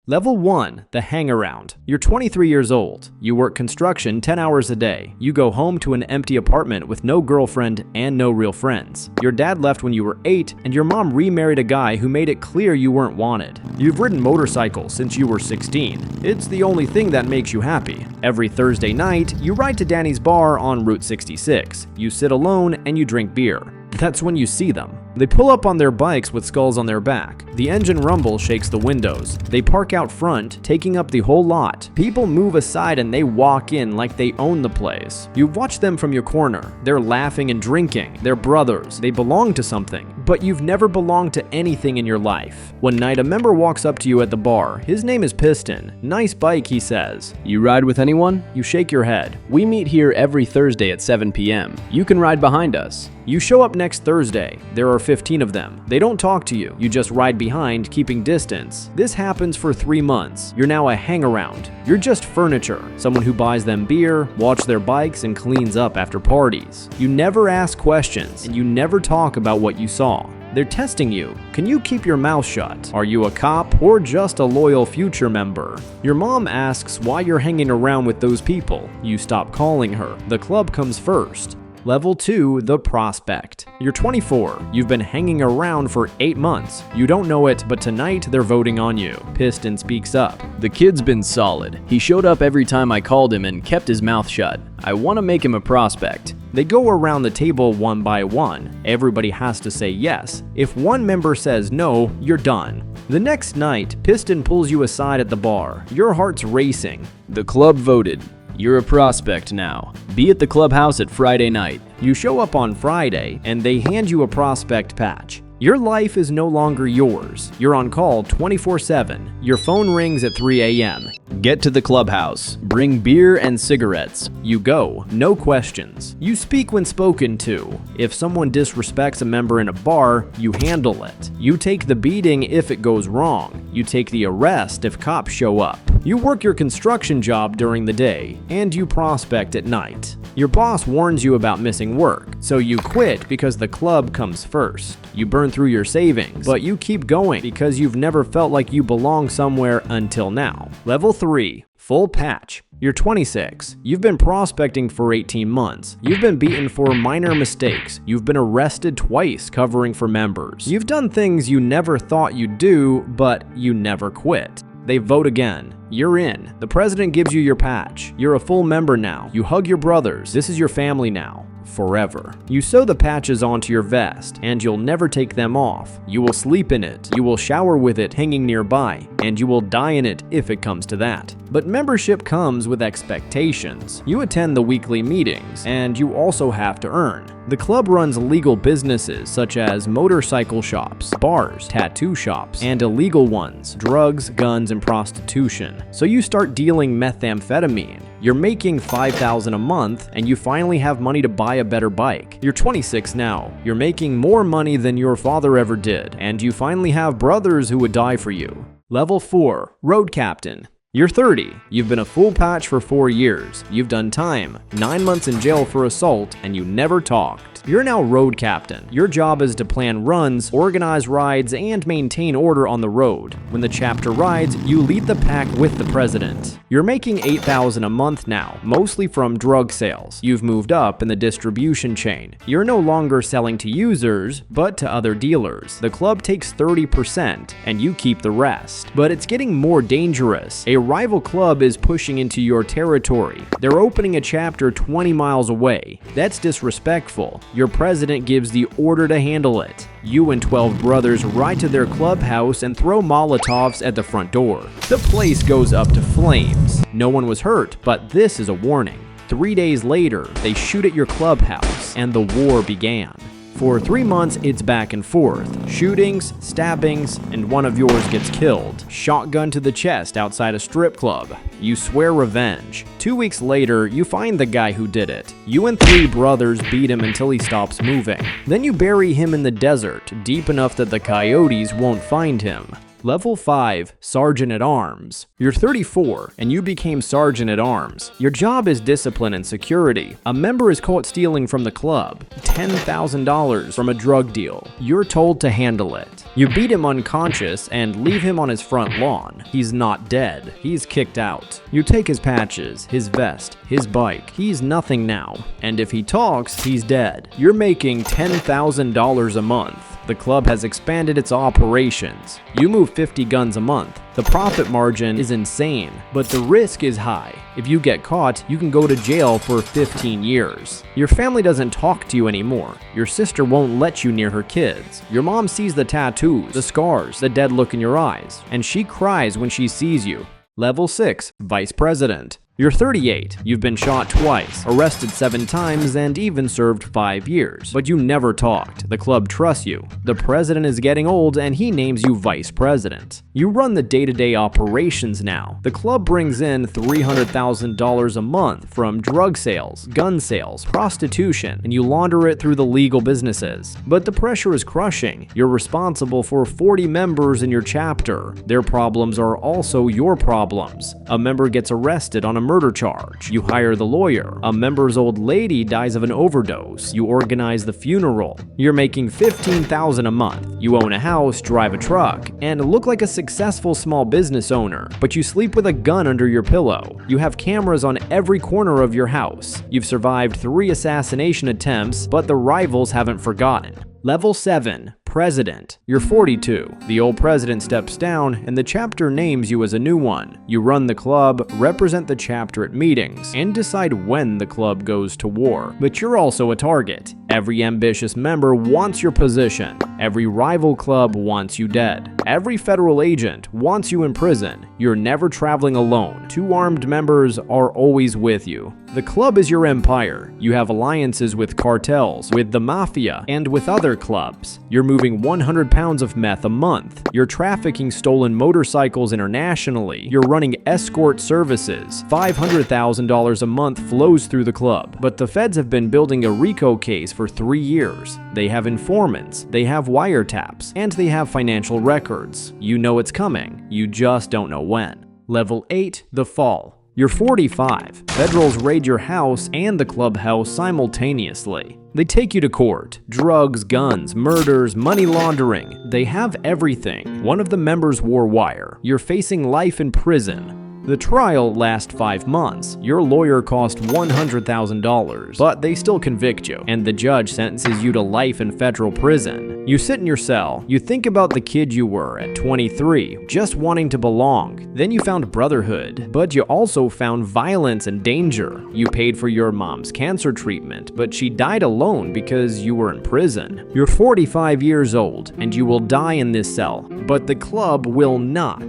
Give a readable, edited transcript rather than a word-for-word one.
Level 1, the hangaround. You're 23 years old. You work construction 10 hours a day. You go home to an empty apartment with no girlfriend and no real friends. Your dad left when you were 8, and your mom remarried a guy who made it clear you weren't wanted. You've ridden motorcycles since you were 16. It's the only thing that makes you happy. Every Thursday night, you ride to Danny's bar on Route 66. You sit alone and you drink beer. That's when you see them. They pull up on their bikes with skulls on their back. The engine rumble shakes the windows. They park out front, taking up the whole lot. People move aside and they walk in like they own the place. You watch them from your corner. They're laughing and drinking. They're brothers. They belong to something. But you've never belonged to anything in your life. One night, a member walks up to you at the bar. His name is Piston. Nice bike, he says. You ride with anyone? You shake your head. We meet here every Thursday at 7 p.m. You can ride behind us. You show up next Thursday. There are 15 of them. They don't talk to you. You just ride behind, keeping distance. This happens for 3 months. You're now a hang-around. You're just furniture. Someone who buys them beer, watches their bikes, and cleans up after parties. You never ask questions, and you never talk about what you saw. They're testing you. Can you keep your mouth shut? Are you a cop or just a loyal future member? Your mom asks why you're hanging around with those people. You stop calling her. The club comes first. Level 2, the prospect. You're 24. You've been hanging around for 8 months. You don't know it, but tonight they're voting on you. Piston speaks up. The kid's been solid. He showed up every time I called him and kept his mouth shut. I want to make him a prospect. They go around the table one by one. Everybody has to say yes. If one member says no, you're done. The next night, Piston pulls you aside at the bar. Your heart's racing. The club voted. You're a prospect now. Be at the clubhouse at Friday night. You show up on Friday, and they hand you a prospect patch. Your life is no longer yours. You're on call 24/7. Your phone rings at 3 a.m. Get to the clubhouse. Bring beer and cigarettes. You go, no questions. You speak when spoken to. If someone disrespects a member in a bar, you handle it. You take the beating if it goes wrong. You take the arrest if cops show up. You work your construction job during the day, and you prospect at night. Your boss warns you about missing work, so you quit because the club comes first. You burn through your savings, but you keep going because you've never felt like you belong somewhere until now. Level 3, full patch. You're 26. You've been prospecting for 18 months. You've been beaten for minor mistakes. You've been arrested twice covering for members. You've done things you never thought you'd do, but you never quit. They vote again. You're in. The president gives you your patch. You're a full member now. You hug your brothers. This is your family now. Forever. You sew the patches onto your vest, and you'll never take them off. You will sleep in it. You will shower with it hanging nearby, and you will die in it if it comes to that. But membership comes with expectations. You attend the weekly meetings, and you also have to earn. The club runs legal businesses such as motorcycle shops, bars, tattoo shops, and illegal ones, drugs, guns, and prostitution. So you start dealing methamphetamine. You're making $5,000 a month, and you finally have money to buy a better bike. You're 26 now. You're making more money than your father ever did, and you finally have brothers who would die for you. Level 4, road captain. You're 30. You've been a full patch for 4 years. You've done time, 9 months in jail for assault, and you never talked. You're now road captain. Your job is to plan runs, organize rides, and maintain order on the road. When the chapter rides, you lead the pack with the president. You're making $8,000 a month now, mostly from drug sales. You've moved up in the distribution chain. You're no longer selling to users, but to other dealers. The club takes 30%, and you keep the rest. But it's getting more dangerous. A rival club is pushing into your territory. They're opening a chapter 20 miles away. That's disrespectful. Your president gives the order to handle it. You and 12 brothers ride to their clubhouse and throw Molotovs at the front door. The place goes up to flames. No one was hurt, but this is a warning. 3 days later, they shoot at your clubhouse, and the war began. For 3 months, it's back and forth. Shootings, stabbings, and one of yours gets killed. Shotgun to the chest outside a strip club. You swear revenge. 2 weeks later, you find the guy who did it. You and 3 brothers beat him until he stops moving. Then you bury him in the desert, deep enough that the coyotes won't find him. Level 5, Sergeant at Arms. You're 34 and you became Sergeant at Arms. Your job is discipline and security. A member is caught stealing from the club $10,000 from a drug deal. You're told to handle it. You beat him unconscious and leave him on his front lawn. He's not dead. He's kicked out. You take his patches, his vest, his bike. He's nothing now. And if he talks, he's dead. You're making $10,000 a month. The club has expanded its operations. You move 50 guns a month. The profit margin is insane, but the risk is high. If you get caught, you can go to jail for 15 years. Your family doesn't talk to you anymore. Your sister won't let you near her kids. Your mom sees the tattoos, the scars, the dead look in your eyes, and she cries when she sees you. Level 6, Vice President. You're 38, you've been shot twice, arrested 7 times, and even served 5 years. But you never talked. The club trusts you. The president is getting old and he names you vice president. You run the day-to-day operations now. The club brings in $300,000 a month from drug sales, gun sales, prostitution, and you launder it through the legal businesses. But the pressure is crushing. You're responsible for 40 members in your chapter. Their problems are also your problems. A member gets arrested on a murder charge. You hire the lawyer. A member's old lady dies of an overdose. You organize the funeral. You're making $15,000 a month. You own a house, drive a truck, and look like a successful small business owner, but you sleep with a gun under your pillow. You have cameras on every corner of your house. You've survived 3 assassination attempts, but the rivals haven't forgotten. Level 7, President. You're 42. The old president steps down and the chapter names you as a new one. You run the club, represent the chapter at meetings, and decide when the club goes to war. But you're also a target. Every ambitious member wants your position. Every rival club wants you dead. Every federal agent wants you in prison. You're never traveling alone. 2 armed members are always with you. The club is your empire. You have alliances with cartels, with the mafia, and with other clubs. You're moving 100 pounds of meth a month. You're trafficking stolen motorcycles internationally. You're running escort services. $500,000 a month flows through the club. But the feds have been building a RICO case for 3 years. They have informants, they have wiretaps, and they have financial records. You know it's coming. You just don't know when. Level 8, The Fall. You're 45. Federals raid your house and the clubhouse simultaneously. They take you to court. Drugs, guns, murders, money laundering. They have everything. One of the members wore wire. You're facing life in prison. The trial lasts 5 months. Your lawyer cost $100,000, but they still convict you, and the judge sentences you to life in federal prison. You sit in your cell. You think about the kid you were at 23, just wanting to belong. Then you found brotherhood, but you also found violence and danger. You paid for your mom's cancer treatment, but she died alone because you were in prison. You're 45 years old, and you will die in this cell, but the club will not.